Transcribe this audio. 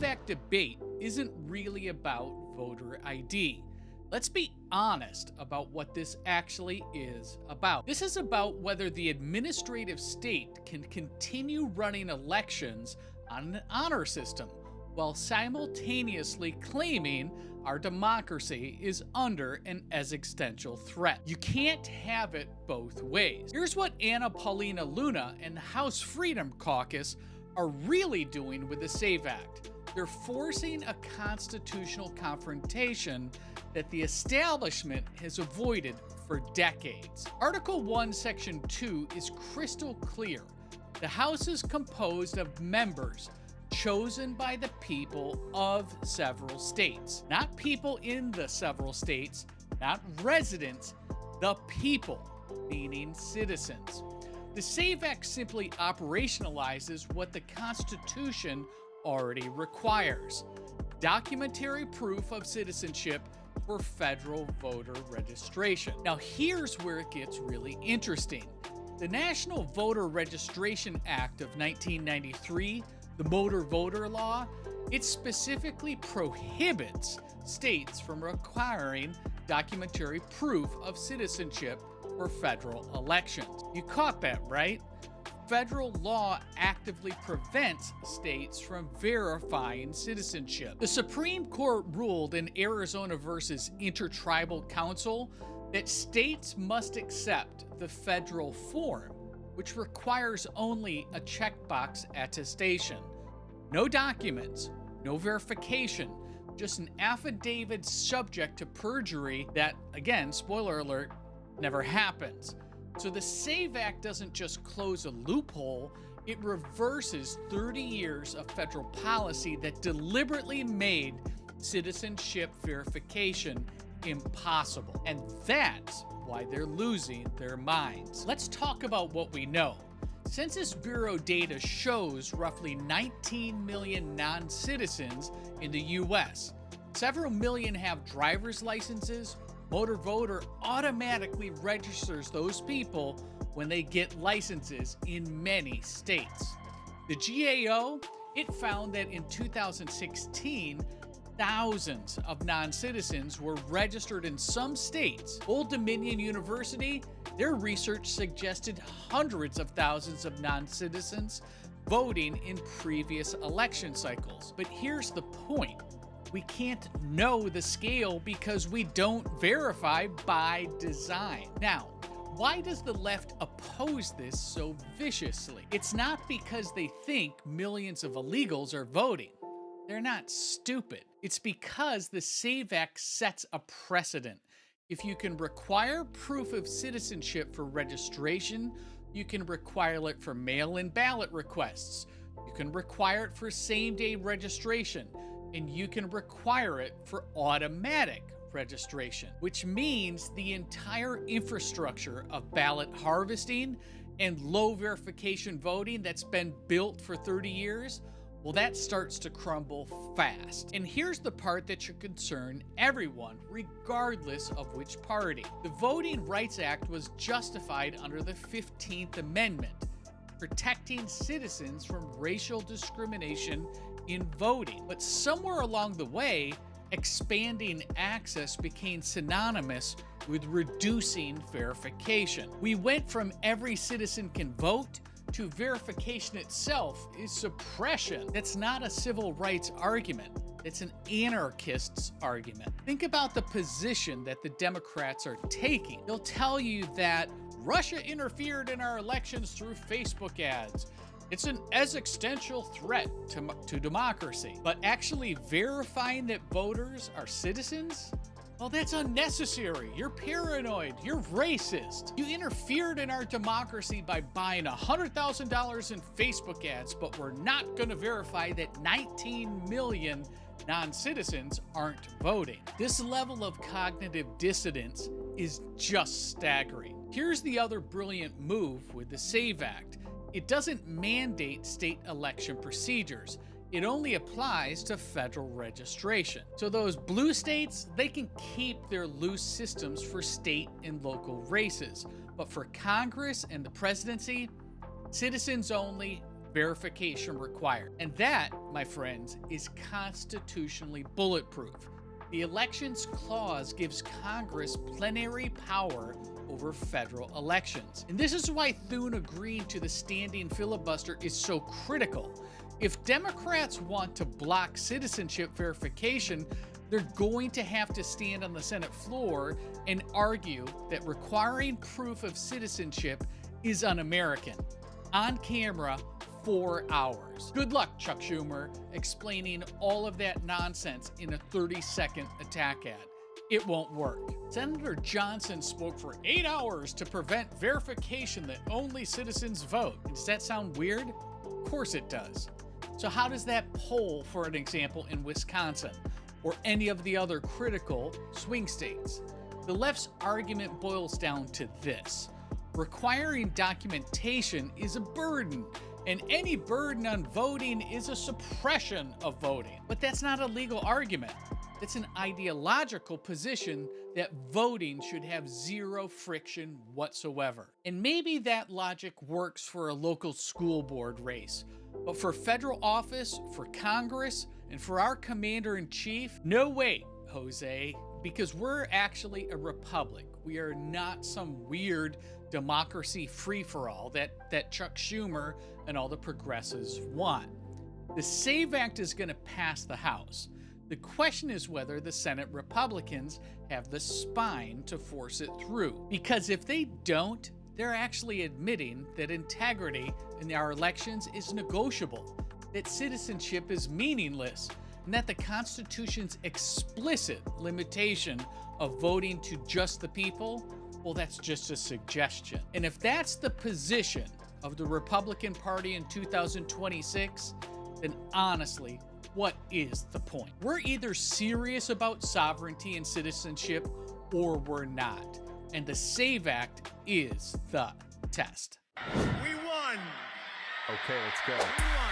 SAVE Act debate isn't really about voter ID. Let's be honest about what this actually is about. This is about whether the administrative state can continue running elections on an honor system while simultaneously claiming our democracy is under an existential threat. You can't have it both ways. Here's what Anna Paulina Luna and the House Freedom Caucus are really doing with the SAVE Act. They're forcing a constitutional confrontation that the establishment has avoided for decades. Article 1, Section 2 is crystal clear. The House is composed of members chosen by the people of several states. Not people in the several states, not residents, the people, meaning citizens. The SAVE Act simply operationalizes what the Constitution already requires: documentary proof of citizenship for federal voter registration. Now here's where it gets really interesting. The National Voter Registration Act of 1993, the Motor Voter Law, it specifically prohibits states from requiring documentary proof of citizenship for federal elections. You caught that, right? Federal law actively prevents states from verifying citizenship. The Supreme Court ruled in Arizona versus Intertribal Council that states must accept the federal form, which requires only a checkbox attestation. No documents, no verification, just an affidavit subject to perjury that, again, spoiler alert, never happens. So the SAVE Act doesn't just close a loophole, it reverses 30 years of federal policy that deliberately made citizenship verification impossible. And that's why they're losing their minds. Let's talk about what we know. Census Bureau data shows roughly 19 million non-citizens in the US. Several million have driver's licenses. Motor Voter automatically registers those people when they get licenses in many states. The GAO, it found that in 2016, thousands of non-citizens were registered in some states. Old Dominion University, their research suggested hundreds of thousands of non-citizens voting in previous election cycles. But here's the point. We can't know the scale because we don't verify by design. Now, why does the left oppose this so viciously? It's not because they think millions of illegals are voting. They're not stupid. It's because the SAVE Act sets a precedent. If you can require proof of citizenship for registration, you can require it for mail-in ballot requests. You can require it for same-day registration. And you can require it for automatic registration, which means the entire infrastructure of ballot harvesting and low verification voting that's been built for 30 years, well, that starts to crumble fast. And here's the part that should concern everyone, regardless of which party. The Voting Rights Act was justified under the 15th Amendment, protecting citizens from racial discrimination in voting. But somewhere along the way, expanding access became synonymous with reducing verification. We went from every citizen can vote to verification itself is suppression. That's not a civil rights argument. It's an anarchist's argument. Think about the position that the Democrats are taking. They'll tell you that Russia interfered in our elections through Facebook ads. It's an existential threat to democracy. But actually verifying that voters are citizens? Well, that's unnecessary. You're paranoid. You're racist. You interfered in our democracy by buying $100,000 in Facebook ads, but we're not going to verify that 19 million non-citizens aren't voting. This level of cognitive dissonance is just staggering. Here's the other brilliant move with the SAVE Act. It doesn't mandate state election procedures. It only applies to federal registration. So those blue states, they can keep their loose systems for state and local races. But for Congress and the presidency, citizens only, verification required. And that, my friends, is constitutionally bulletproof. The Elections Clause gives Congress plenary power over federal elections. And this is why Thune agreeing to the standing filibuster is so critical. If Democrats want to block citizenship verification, they're going to have to stand on the Senate floor and argue that requiring proof of citizenship is un-American. On camera, 4 hours. Good luck, Chuck Schumer, explaining all of that nonsense in a 30-second attack ad. It won't work. Senator Johnson spoke for 8 hours to prevent verification that only citizens vote. Does that sound weird? Of course it does. So how does that poll, for an example, in Wisconsin, or any of the other critical swing states? The left's argument boils down to this. Requiring documentation is a burden, and any burden on voting is a suppression of voting. But that's not a legal argument. It's an ideological position that voting should have zero friction whatsoever. And maybe that logic works for a local school board race, but for federal office, for Congress, and for our commander-in-chief, no way, Jose, because we're actually a republic. We are not some weird democracy free-for-all that Chuck Schumer and all the progressives want. The SAVE Act is going to pass the House. The question is whether the Senate Republicans have the spine to force it through. Because if they don't, they're actually admitting that integrity in our elections is negotiable, that citizenship is meaningless, and that the Constitution's explicit limitation of voting to just the people, well, that's just a suggestion. And if that's the position of the Republican Party in 2026, then honestly, what is the point? We're either serious about sovereignty and citizenship, or we're not. And the SAVE Act is the test. We won! Okay, let's go. We won!